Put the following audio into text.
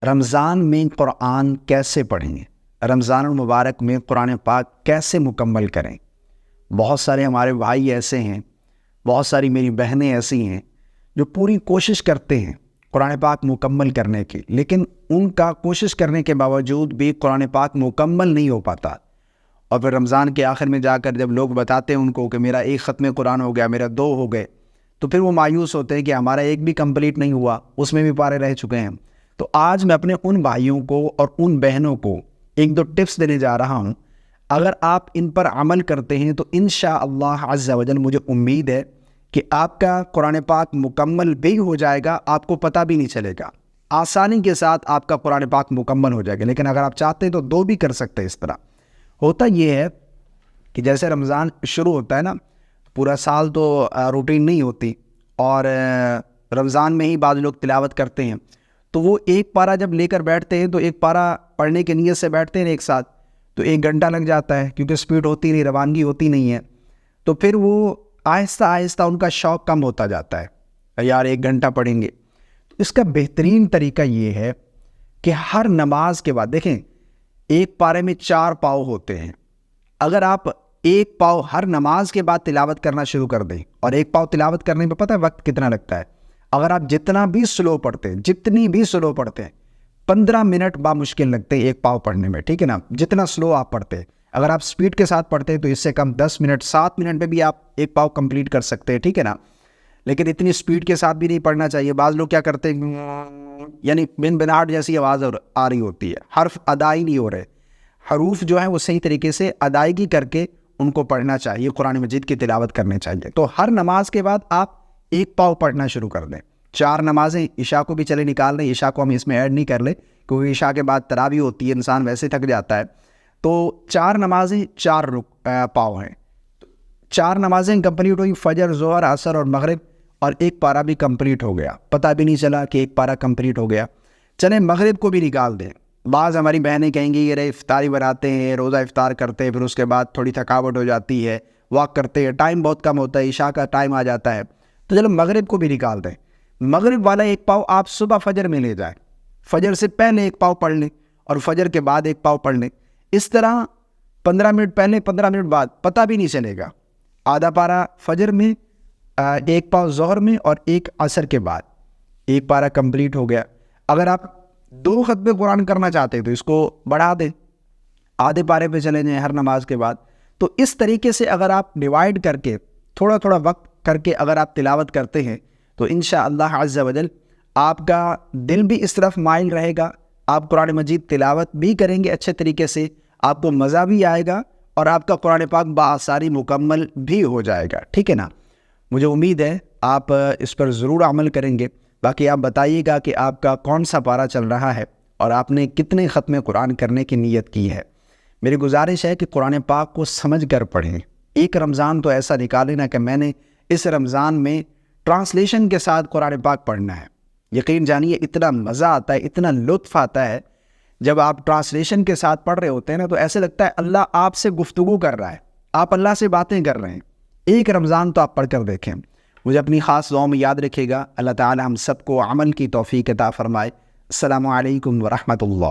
رمضان میں قرآن کیسے پڑھیں؟ رمضان المبارک میں قرآن پاک کیسے مکمل کریں؟ بہت سارے ہمارے بھائی ایسے ہیں، بہت ساری میری بہنیں ایسی ہیں جو پوری کوشش کرتے ہیں قرآن پاک مکمل کرنے کی، لیکن ان کا کوشش کرنے کے باوجود بھی قرآن پاک مکمل نہیں ہو پاتا۔ اور پھر رمضان کے آخر میں جا کر جب لوگ بتاتے ہیں ان کو کہ میرا ایک ختم قرآن ہو گیا، میرا 2 ہو گئے، تو پھر وہ مایوس ہوتے ہیں کہ ہمارا ایک بھی کمپلیٹ نہیں ہوا، اس میں بھی پارے رہ چکے ہیں۔ تو آج میں اپنے ان بھائیوں کو اور ان بہنوں کو 1-2 ٹپس دینے جا رہا ہوں۔ اگر آپ ان پر عمل کرتے ہیں تو انشاءاللہ عز و جل مجھے امید ہے کہ آپ کا قرآن پاک مکمل بھی ہو جائے گا، آپ کو پتہ بھی نہیں چلے گا، آسانی کے ساتھ آپ کا قرآن پاک مکمل ہو جائے گا۔ لیکن اگر آپ چاہتے ہیں تو 2 بھی کر سکتے ہیں۔ اس طرح ہوتا یہ ہے کہ جیسے رمضان شروع ہوتا ہے نا، پورا سال تو روٹین نہیں ہوتی، اور رمضان میں ہی بعض لوگ تلاوت کرتے ہیں، تو وہ ایک پارہ جب لے کر بیٹھتے ہیں تو ایک پارہ پڑھنے کی نیت سے بیٹھتے ہیں ایک ساتھ، تو 1 گھنٹہ لگ جاتا ہے، کیونکہ سپیڈ ہوتی نہیں، روانگی ہوتی نہیں ہے، تو پھر وہ آہستہ آہستہ ان کا شوق کم ہوتا جاتا ہے، یار 1 گھنٹہ پڑھیں گے۔ اس کا بہترین طریقہ یہ ہے کہ ہر نماز کے بعد، دیکھیں ایک پارے میں 4 پاؤ ہوتے ہیں، اگر آپ 1 پاؤ ہر نماز کے بعد تلاوت کرنا شروع کر دیں، اور 1 پاؤ تلاوت کرنے میں پتہ ہے وقت کتنا لگتا ہے؟ اگر آپ جتنا بھی سلو پڑھتے ہیں، جتنی بھی سلو پڑھتے ہیں، 15 منٹ بامشکل لگتے ہیں 1 پاؤ پڑھنے میں، ٹھیک ہے نا؟ جتنا سلو آپ پڑھتے ہیں، اگر آپ سپیڈ کے ساتھ پڑھتے ہیں تو اس سے کم 10 منٹ 7 منٹ میں بھی آپ 1 پاؤ کمپلیٹ کر سکتے ہیں، ٹھیک ہے نا؟ لیکن اتنی سپیڈ کے ساتھ بھی نہیں پڑھنا چاہیے۔ بعض لوگ کیا کرتے ہیں، یعنی بن بناٹ جیسی آواز آ رہی ہوتی ہے، حرف ادا ہی نہیں ہو رہے، حروف جو ہیں وہ صحیح طریقے سے ادائیگی کر کے ان کو پڑھنا چاہیے، قرآن مجید کی تلاوت کرنے چاہیے۔ تو ہر نماز کے بعد آپ 1 پاؤ پڑھنا شروع کر دیں۔ 4 نمازیں، عشاء کو بھی چلے نکال دیں، عشاء کو ہم اس میں ایڈ نہیں کر لیں کیونکہ عشاء کے بعد تراویح ہوتی ہے، انسان ویسے تھک جاتا ہے۔ تو 4 نمازیں 4 پاؤ ہیں، 4 نمازیں کمپلیٹ ہوئی، فجر، ظہر، عصر اور مغرب، اور 1 پارہ بھی کمپلیٹ ہو گیا، پتہ بھی نہیں چلا کہ 1 پارہ کمپلیٹ ہو گیا۔ چلیں مغرب کو بھی نکال دیں۔ بعض ہماری بہنیں کہیں گی یہ افطاری بناتے ہیں، روزہ افطار کرتے ہیں، پھر اس کے بعد تھوڑی تھکاوٹ ہو جاتی ہے، واک کرتے ہیں، ٹائم بہت کم ہوتا ہے، عشاء کا ٹائم آ جاتا ہے، تو چلو مغرب کو بھی نکال دیں۔ مغرب والا 1 پاؤ آپ صبح فجر میں لے جائیں، فجر سے پہلے 1 پاؤ پڑھ لیں اور فجر کے بعد 1 پاؤ پڑھ لیں۔ اس طرح 15 منٹ پہلے 15 منٹ بعد پتہ بھی نہیں چلے گا، آدھا پارہ فجر میں، 1 پاؤ ظہر میں، اور 1 عصر کے بعد 1 پارہ کمپلیٹ ہو گیا۔ اگر آپ 2 ختم قرآن کرنا چاہتے ہیں تو اس کو بڑھا دیں، آدھے پارے پہ چلے جائیں ہر نماز کے بعد۔ تو اس طریقے سے اگر آپ ڈیوائیڈ کر کے تھوڑا تھوڑا وقت کر کے اگر آپ تلاوت کرتے ہیں تو انشاءاللہ عز و جل آپ کا دل بھی اس طرف مائل رہے گا، آپ قرآن مجید تلاوت بھی کریں گے اچھے طریقے سے، آپ کو مزہ بھی آئے گا، اور آپ کا قرآن پاک بآسانی مکمل بھی ہو جائے گا، ٹھیک ہے نا؟ مجھے امید ہے آپ اس پر ضرور عمل کریں گے۔ باقی آپ بتائیے گا کہ آپ کا کون سا پارہ چل رہا ہے اور آپ نے کتنے ختم قرآن کرنے کی نیت کی ہے۔ میری گزارش ہے کہ قرآن پاک کو سمجھ کر پڑھیں۔ ایک رمضان تو ایسا نکالیں نا کہ میں نے اس رمضان میں ٹرانسلیشن کے ساتھ قرآن پاک پڑھنا ہے۔ یقین جانیے اتنا مزہ آتا ہے، اتنا لطف آتا ہے جب آپ ٹرانسلیشن کے ساتھ پڑھ رہے ہوتے ہیں نا، تو ایسے لگتا ہے اللہ آپ سے گفتگو کر رہا ہے، آپ اللہ سے باتیں کر رہے ہیں۔ ایک رمضان تو آپ پڑھ کر دیکھیں۔ مجھے اپنی خاص دعاؤں میں یاد رکھے گا۔ اللہ تعالی ہم سب کو عمل کی توفیق عطا فرمائے۔ السلام علیکم ورحمۃ اللہ۔